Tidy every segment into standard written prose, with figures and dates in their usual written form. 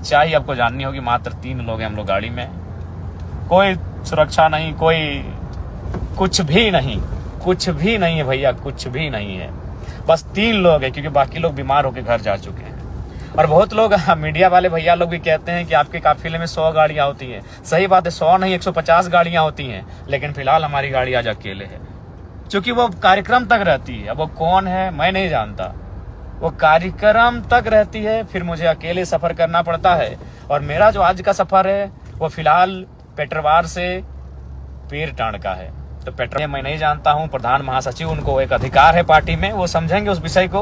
सच्चाई आपको जाननी होगी। मात्र 3 लोग हैं हम लोग गाड़ी में, कोई सुरक्षा नहीं, कोई कुछ भी नहीं है भैया, कुछ भी नहीं है। बस 3 लोग हैं, क्योंकि बाकी लोग बीमार होकर घर जा चुके हैं। और बहुत लोग मीडिया वाले भैया लोग भी कहते हैं कि आपके काफिले में 100 गाड़ियां होती हैं। सही बात है, 100 नहीं 150 गाड़ियां होती हैं, लेकिन फिलहाल हमारी गाड़ी आज अकेले है, क्योंकि वो कार्यक्रम तक रहती है। अब वो कौन है मैं नहीं जानता, वो कार्यक्रम तक रहती है, फिर मुझे अकेले सफर करना पड़ता है। और मेरा जो आज का सफर है वो फिलहाल पेटरवार से पीरटांड का है। तो पेटर मैं नहीं जानता हूँ, प्रधान महासचिव उनको एक अधिकार है पार्टी में, वो समझेंगे उस विषय को।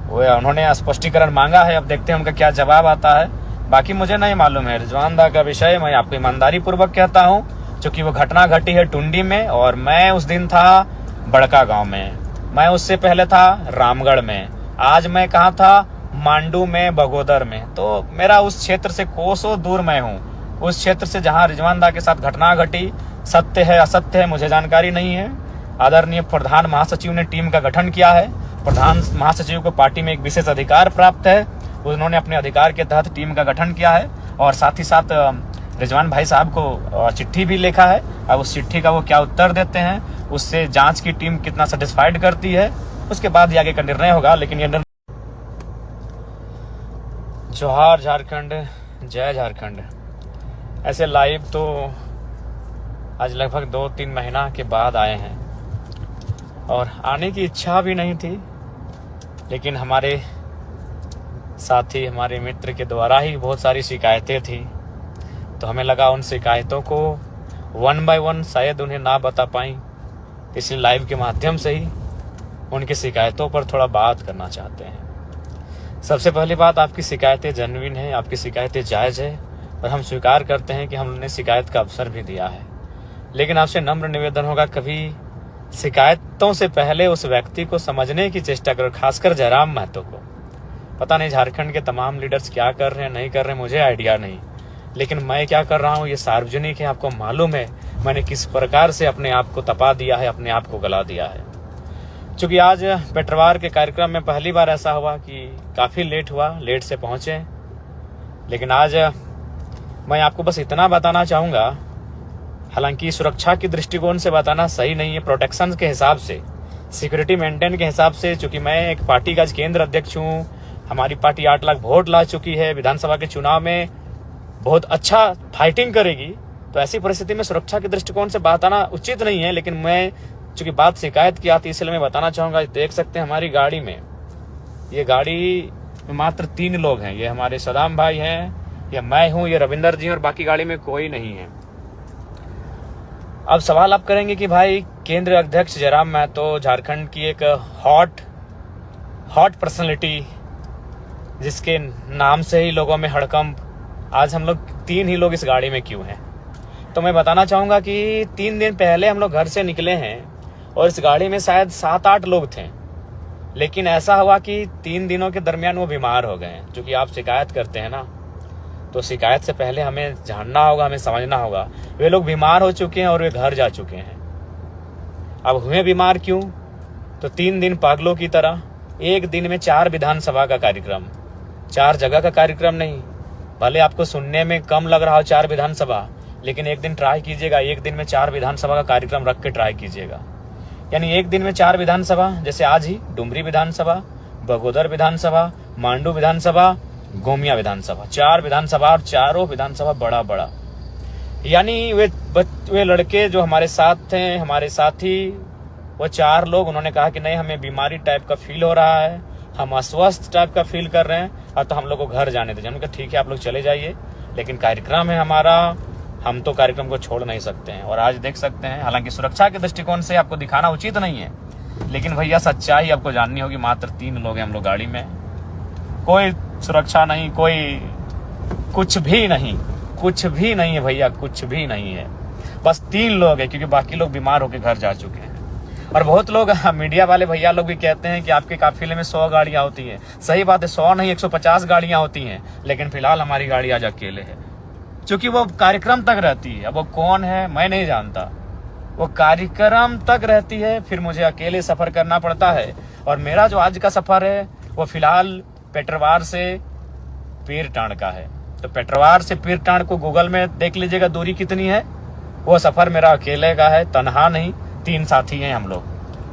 वो उन्होंने स्पष्टीकरण मांगा है, अब देखते हैं उनका क्या जवाब आता है। बाकी मुझे नहीं मालूम है रिजवान दा का विषय। मैं आपको ईमानदारी पूर्वक कहता हूँ, क्योंकि वो घटना घटी है टुंडी में और मैं उस दिन था बड़का गांव में, मैं उससे पहले था रामगढ़ में, आज मैं कहाँ था मांडू में, बगोदर में। तो मेरा उस क्षेत्र से कोसों दूर मैं हूँ, उस क्षेत्र से जहाँ रिजवान दा के साथ घटना घटी। सत्य है असत्य है मुझे जानकारी नहीं है। आदरणीय प्रधान महासचिव ने टीम का गठन किया है। प्रधान महासचिव को पार्टी में एक विशेष अधिकार प्राप्त है, उन्होंने अपने अधिकार के तहत टीम का गठन किया है। और साथ ही साथ रिजवान भाई साहब को चिट्ठी भी लिखा है। अब उस चिट्ठी का वो क्या उत्तर देते हैं, उससे जांच की टीम कितना सेटिस्फाइड करती है, उसके बाद ही आगे का निर्णय होगा। लेकिन ये जोहार झारखंड, जय झारखंड। ऐसे लाइव तो आज लगभग 2-3 महीना के बाद आए हैं और आने की इच्छा भी नहीं थी, लेकिन हमारे साथी हमारे मित्र के द्वारा ही बहुत सारी शिकायतें थी, तो हमें लगा उन शिकायतों को 1 by 1 शायद उन्हें ना बता पाई, इसलिए लाइव के माध्यम से ही उनकी शिकायतों पर थोड़ा बात करना चाहते हैं। सबसे पहली बात, आपकी शिकायतें जेन्युइन हैं, आपकी शिकायतें जायज़ है और हम स्वीकार करते हैं कि हमने शिकायत का अवसर भी दिया है। लेकिन आपसे नम्र निवेदन होगा, कभी शिकायतों से पहले उस व्यक्ति को समझने की चेष्टा करो, खासकर जयराम महतो को। पता नहीं झारखंड के तमाम लीडर्स क्या कर रहे हैं नहीं कर रहे हैं, मुझे आइडिया नहीं, लेकिन मैं क्या कर रहा हूँ ये सार्वजनिक है, आपको मालूम है मैंने किस प्रकार से अपने आप को तपा दिया है, अपने आप को गला दिया है। चूंकि आज पेटरवार के कार्यक्रम में पहली बार ऐसा हुआ कि काफ़ी लेट हुआ, लेट से पहुँचे, लेकिन आज मैं आपको बस इतना बताना चाहूँगा, हालांकि सुरक्षा की दृष्टिकोण से बताना सही नहीं है, प्रोटेक्शन के हिसाब से, सिक्योरिटी मेंटेन के हिसाब से, चूंकि मैं एक पार्टी का केंद्र अध्यक्ष हूँ, हमारी पार्टी 8 लाख वोट ला चुकी है, विधानसभा के चुनाव में बहुत अच्छा फाइटिंग करेगी, तो ऐसी परिस्थिति में सुरक्षा के दृष्टिकोण से बताना उचित नहीं है। लेकिन मैं चूंकि बात शिकायत की आती है, इसलिए मैं बताना चाहूँगा। देख सकते हैं हमारी गाड़ी में, ये गाड़ी में मात्र 3 लोग हैं, ये हमारे सदाम भाई हैं, ये मैं हूँ, ये रविंदर जी, और बाकी गाड़ी में कोई नहीं है। अब सवाल आप करेंगे कि भाई केंद्रीय अध्यक्ष जयराम महतो झारखंड की एक हॉट पर्सनैलिटी, जिसके नाम से ही लोगों में हड़कंप, आज हम लोग 3 ही लोग इस गाड़ी में क्यों हैं? तो मैं बताना चाहूँगा कि 3 दिन पहले हम लोग घर से निकले हैं और इस गाड़ी में शायद 7-8 लोग थे, लेकिन ऐसा हुआ कि 3 दिनों के दरमियान वो बीमार हो गए। क्योंकि आप शिकायत करते हैं ना, तो शिकायत से पहले हमें जानना होगा, हमें समझना होगा। वे लोग बीमार हो चुके हैं और वे घर जा चुके हैं। अब हुए बीमार क्यों? तो 3 दिन पागलों की तरह, एक दिन में 4 विधानसभा का कार्यक्रम, 4 जगह का कार्यक्रम नहीं। भले आपको सुनने में कम लग रहा हो 4 विधानसभा, लेकिन एक दिन ट्राई कीजिएगा, एक दिन में 4 विधानसभा का कार्यक्रम रख के ट्राई कीजिएगा। यानी एक दिन में 4 विधानसभा, जैसे आज ही डुमरी विधानसभा, बगोदर विधानसभा, मांडू विधानसभा, गोमिया विधानसभा, 4 विधानसभा, और चारों विधानसभा बड़ा बड़ा। यानी वे लड़के जो हमारे साथ थे, हमारे साथी, वो 4 लोग, उन्होंने कहा कि नहीं हमें बीमारी टाइप का फील हो रहा है, हम अस्वस्थ टाइप का फील कर रहे हैं, और तो हम लोग को घर जाने दीजिए। उन्होंने कहा ठीक है आप लोग चले जाइए, लेकिन कार्यक्रम है हमारा, हम तो कार्यक्रम को छोड़ नहीं सकते हैं। और आज देख सकते हैं, हालांकि सुरक्षा के दृष्टिकोण से आपको दिखाना उचित नहीं है, लेकिन भैया सच्चाई आपको जाननी होगी। मात्र 3 लोग हैं हम लोग गाड़ी में, कोई सुरक्षा नहीं, कोई कुछ भी नहीं है भैया, कुछ भी नहीं है। बस 3 लोग हैं, क्योंकि बाकी लोग बीमार होकर घर जा चुके हैं। और बहुत लोग मीडिया वाले भैया लोग भी कहते हैं कि आपके काफिले में 100 गाड़ियां होती हैं। सही बात है, 100 नहीं 150 गाड़ियां होती हैं, लेकिन फिलहाल हमारी गाड़ी आज अकेले है, क्योंकि वो कार्यक्रम तक रहती है। अब वो कौन है मैं नहीं जानता, वो कार्यक्रम तक रहती है, फिर मुझे अकेले सफर करना पड़ता है। और मेरा जो आज का सफर है वो फिलहाल पेटरवार से पीरटांड का है। तो पेटरवार से पीरटांड को गूगल में देख लीजिएगा दूरी कितनी है। वो सफर मेरा अकेले का है, तनहा नहीं, 3 साथी हैं हम लोग,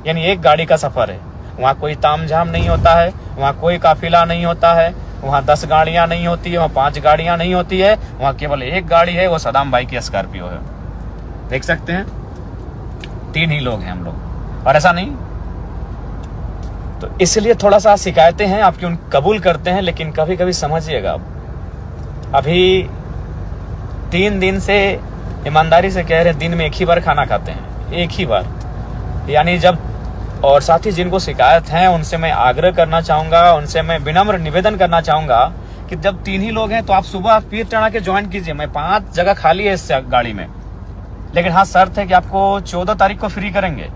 यानी एक गाड़ी का सफर है। वहाँ कोई तामझाम नहीं होता है, वहाँ कोई काफिला नहीं होता है, वहाँ 10 गाड़ियां नहीं होती है, वहाँ 5 गाड़ियां नहीं होती है, वहाँ केवल एक गाड़ी है, वो सदाम भाई की स्कॉर्पियो है। देख सकते हैं 3 ही लोग हैं हम लोग, और ऐसा नहीं। तो इसलिए थोड़ा सा शिकायतें हैं आपकी, उन कबूल करते हैं, लेकिन कभी कभी समझिएगा। अभी 3 दिन से ईमानदारी से कह रहे हैं, दिन में 1 ही बार खाना खाते हैं, 1 ही बार, यानी जब। और साथ ही जिनको शिकायत है उनसे मैं आग्रह करना चाहूंगा, उनसे मैं विनम्र निवेदन करना चाहूंगा कि जब 3 ही लोग हैं तो आप सुबह पीरटांड आके ज्वाइन कीजिए। मैं 5 जगह खाली है इस गाड़ी में, लेकिन हाँ शर्त है कि आपको 14 तारीख को फ्री करेंगे।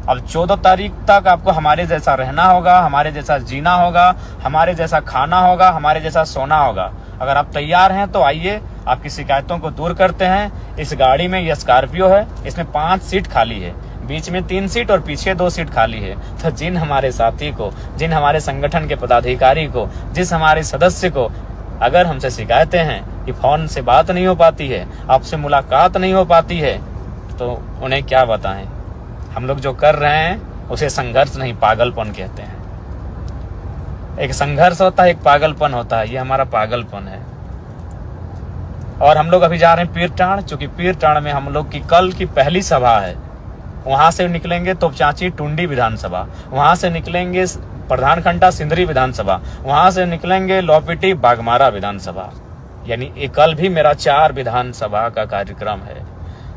अब 14 तारीख तक आपको हमारे जैसा रहना होगा, हमारे जैसा जीना होगा, हमारे जैसा खाना होगा, हमारे जैसा सोना होगा। अगर आप तैयार हैं तो आइए, आपकी शिकायतों को दूर करते हैं। इस गाड़ी में ये स्कॉर्पियो है, इसमें 5 सीट खाली है, बीच में 3 सीट और पीछे 2 सीट खाली है। तो जिन हमारे साथी को, जिन हमारे संगठन के पदाधिकारी को, जिस हमारे सदस्य को अगर हमसे शिकायतें हैं कि फोन से बात नहीं हो पाती है, आपसे मुलाकात नहीं हो पाती है, तो उन्हें क्या बताएं। हम लोग जो कर रहे हैं उसे संघर्ष नहीं, पागलपन कहते हैं। एक संघर्ष होता है, एक पागलपन होता है, ये हमारा पागलपन है। और हम लोग अभी जा रहे हैं पीरटांड, चूंकि पीरटांड में हम लोग की कल की पहली सभा है। वहां से निकलेंगे तोपचांची टुंडी विधानसभा, वहां से निकलेंगे प्रधान खंडा सिंदरी विधानसभा, वहां से निकलेंगे लोपिटी बागमारा विधानसभा, यानी ये कल भी मेरा 4 विधानसभा का कार्यक्रम है।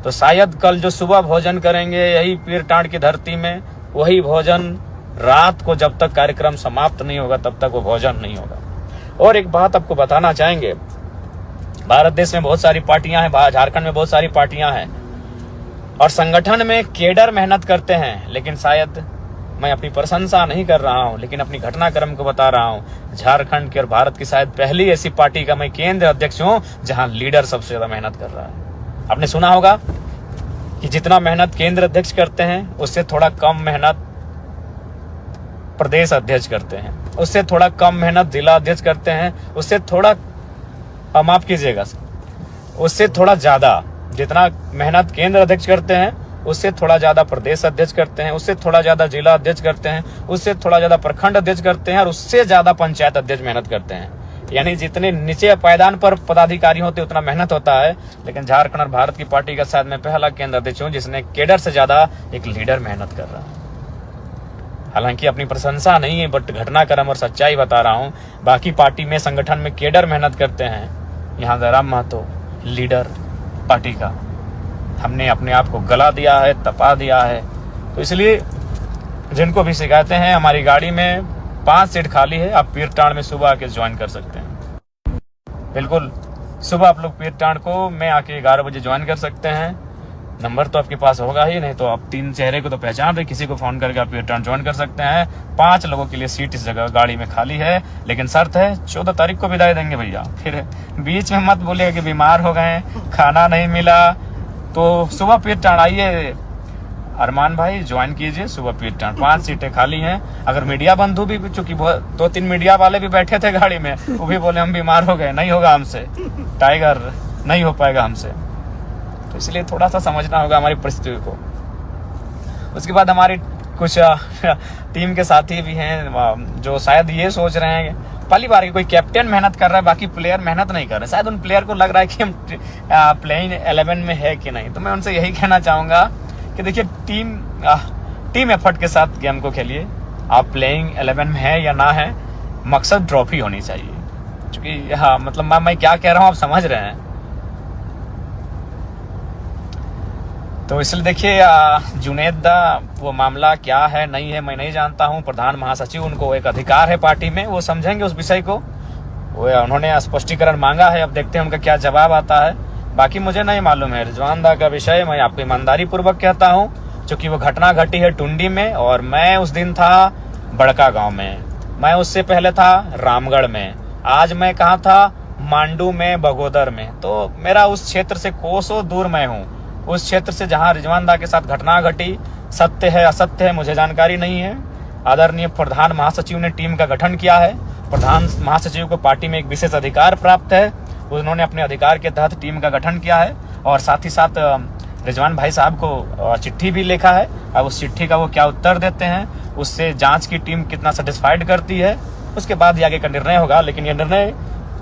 तो शायद कल जो सुबह भोजन करेंगे यही पीरटांड की धरती में, वही भोजन रात को जब तक कार्यक्रम समाप्त नहीं होगा तब तक वो भोजन नहीं होगा। और एक बात आपको बताना चाहेंगे, भारत देश में बहुत सारी पार्टियां हैं, झारखंड में बहुत सारी पार्टियां हैं, और संगठन में केडर मेहनत करते हैं, लेकिन शायद मैं अपनी प्रशंसा नहीं कर रहा हूं, लेकिन अपनी घटनाक्रम को बता रहा हूं। झारखंड की और भारत की शायद पहली ऐसी पार्टी का मैं केंद्र अध्यक्ष हूं जहां लीडर सबसे ज्यादा मेहनत कर रहा है। आपने सुना होगा कि जितना मेहनत केंद्र अध्यक्ष करते हैं उससे थोड़ा कम मेहनत प्रदेश अध्यक्ष करते हैं, उससे थोड़ा कम मेहनत जिला अध्यक्ष करते हैं, उससे थोड़ा, माफ कीजिएगा, उससे थोड़ा ज्यादा, जितना मेहनत केंद्र अध्यक्ष करते हैं उससे थोड़ा ज्यादा प्रदेश अध्यक्ष करते हैं, उससे थोड़ा ज्यादा जिला अध्यक्ष करते हैं, उससे थोड़ा ज्यादा प्रखंड अध्यक्ष करते हैं, और उससे ज्यादा पंचायत अध्यक्ष मेहनत करते हैं। यानी जितने नीचे पायदान पर पदाधिकारी होते उतना मेहनत होता है। लेकिन झारखंड और भारत की पार्टी का शायद मैं पहला केंद्र अध्यक्ष हूं जिसने केडर से ज्यादा एक लीडर मेहनत कर रहा है। हालांकि अपनी प्रशंसा नहीं है, बट घटनाक्रम और सच्चाई बता रहा हूं। बाकी पार्टी में, संगठन में केडर मेहनत करते हैं, यहाँ जयराम महतो लीडर पार्टी का, हमने अपने आप को गला दिया है, तपा दिया है। तो इसलिए जिनको भी शिकायतें हैं, हमारी गाड़ी में 5 सीट खाली है, आप पीरटांड में सुबह आके ज्वाइन कर सकते हैं। बिल्कुल सुबह आप लोग पीरटांड को मैं आके 11 बजे ज्वाइन कर सकते हैं। नंबर तो आपके पास होगा ही, नहीं तो आप 3 चेहरे को तो पहचान रहे, किसी को फोन करके आप पीरटांड ज्वाइन कर सकते हैं। 5 लोगों के लिए सीट इस जगह गाड़ी में खाली है, लेकिन शर्त है 14 तारीख को विदाई देंगे भैया। फिर बीच में मत बोलिएगा कि बीमार हो गए, खाना नहीं मिला, तो सुबह पीरटांड आइए। अरमान भाई ज्वाइन कीजिए सुबह पीरटांड, 5 सीटें खाली हैं। अगर मीडिया बंधु भी, चूंकि 2-3 मीडिया वाले भी बैठे थे गाड़ी में, वो भी बोले हम बीमार हो गए, नहीं होगा हमसे, टाइगर नहीं हो पाएगा हमसे। तो इसलिए थोड़ा सा समझना होगा हमारी परिस्थिति को। उसके बाद हमारी कुछ टीम के साथी भी हैं जो शायद ये सोच रहे हैं, पहली बार कोई कैप्टन मेहनत कर रहा है, बाकी प्लेयर मेहनत नहीं कर रहे। शायद उन प्लेयर को लग रहा है कि हम प्लेइंग 11 में है कि नहीं। तो मैं उनसे यही कहना चाहूंगा कि देखिए, टीम एफर्ट के साथ गेम को खेलिए। आप प्लेइंग 11 में है या ना है, मकसद ट्रॉफी होनी चाहिए। क्योंकि हाँ, मतलब मैं क्या कह रहा हूँ आप समझ रहे हैं। तो इसलिए देखिए, जुनेद दा वो मामला क्या है नहीं है मैं नहीं जानता हूं। प्रधान महासचिव, उनको एक अधिकार है पार्टी में, वो समझेंगे उस विषय को। वो उन्होंने स्पष्टीकरण मांगा है, अब देखते हैं उनका क्या जवाब आता है। बाकी मुझे नहीं मालूम है रिजवान दा का विषय। मैं आपको ईमानदारी पूर्वक कहता हूं, क्योंकि वो घटना घटी है टुंडी में, और मैं उस दिन था बड़का गांव में, मैं उससे पहले था रामगढ़ में, आज मैं कहाँ था, मांडू में, बगोदर में। तो मेरा उस क्षेत्र से कोसों दूर मैं हूँ, उस क्षेत्र से जहां रिजवान दा के साथ घटना घटी। सत्य है असत्य है मुझे जानकारी नहीं है। आदरणीय प्रधान महासचिव ने टीम का गठन किया है, प्रधान महासचिव को पार्टी में एक विशेष अधिकार प्राप्त है, उन्होंने अपने अधिकार के तहत टीम का गठन किया है और साथ ही साथ रिजवान भाई साहब को चिट्ठी भी लिखा है। अब उस चिट्ठी का वो क्या उत्तर देते हैं, उससे जांच की टीम कितना सेटिस्फाइड करती है, उसके बाद ही आगे का निर्णय होगा। लेकिन ये निर्णय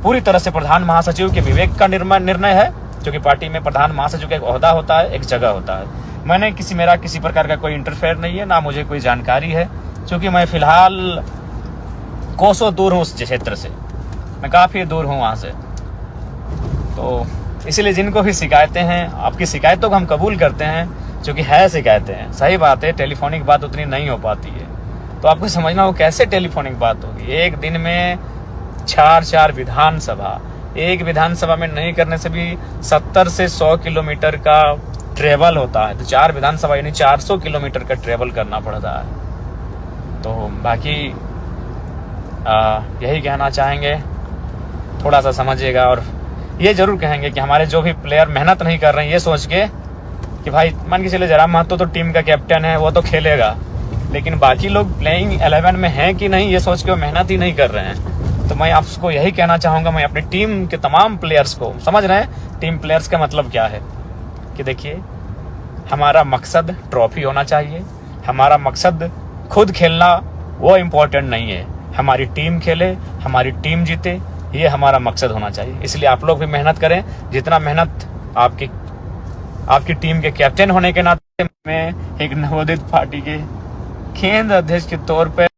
पूरी तरह से प्रधान महासचिव के विवेक का निर्णय है, क्योंकि पार्टी में प्रधान महासचिव का एक ओहदा होता है, एक जगह होता है। मैंने मेरा किसी प्रकार का कोई इंटरफेयर नहीं है, ना मुझे कोई जानकारी है, क्योंकि मैं फिलहाल कोसों दूर हूँ उस क्षेत्र से, मैं काफ़ी दूर हूँ वहाँ से। तो इसलिए जिनको भी शिकायतें हैं, आपकी शिकायतों को हम कबूल करते हैं, क्योंकि है शिकायतें हैं, सही बात है, टेलीफोनिक बात उतनी नहीं हो पाती है। तो आपको समझना हो कैसे टेलीफोनिक बात होगी। एक दिन में 4 विधानसभा, एक विधानसभा में नहीं करने से भी 70 से 100 किलोमीटर का ट्रेवल होता है। तो 4 विधानसभा यानी 400 किलोमीटर का ट्रेवल करना पड़ता है। तो बाकी यही कहना चाहेंगे, थोड़ा सा समझिएगा। और ये जरूर कहेंगे कि हमारे जो भी प्लेयर मेहनत नहीं कर रहे हैं, ये सोच के कि भाई मान के चले जयराम महतो तो टीम का कैप्टन है, वो तो खेलेगा, लेकिन बाकी लोग प्लेइंग 11 में हैं कि नहीं, ये सोच के वो मेहनत ही नहीं कर रहे हैं। तो मैं आपको यही कहना चाहूँगा, मैं अपनी टीम के तमाम प्लेयर्स को, समझ रहे हैं टीम प्लेयर्स का मतलब क्या है, कि देखिए हमारा मकसद ट्रॉफी होना चाहिए, हमारा मकसद खुद खेलना वो इम्पोर्टेंट नहीं है, हमारी टीम खेले, हमारी टीम जीते, ये हमारा मकसद होना चाहिए। इसलिए आप लोग भी मेहनत करें, जितना मेहनत आपकी टीम के कैप्टन होने के नाते मैं एक नवोदित पार्टी के केंद्र अध्यक्ष के तौर पर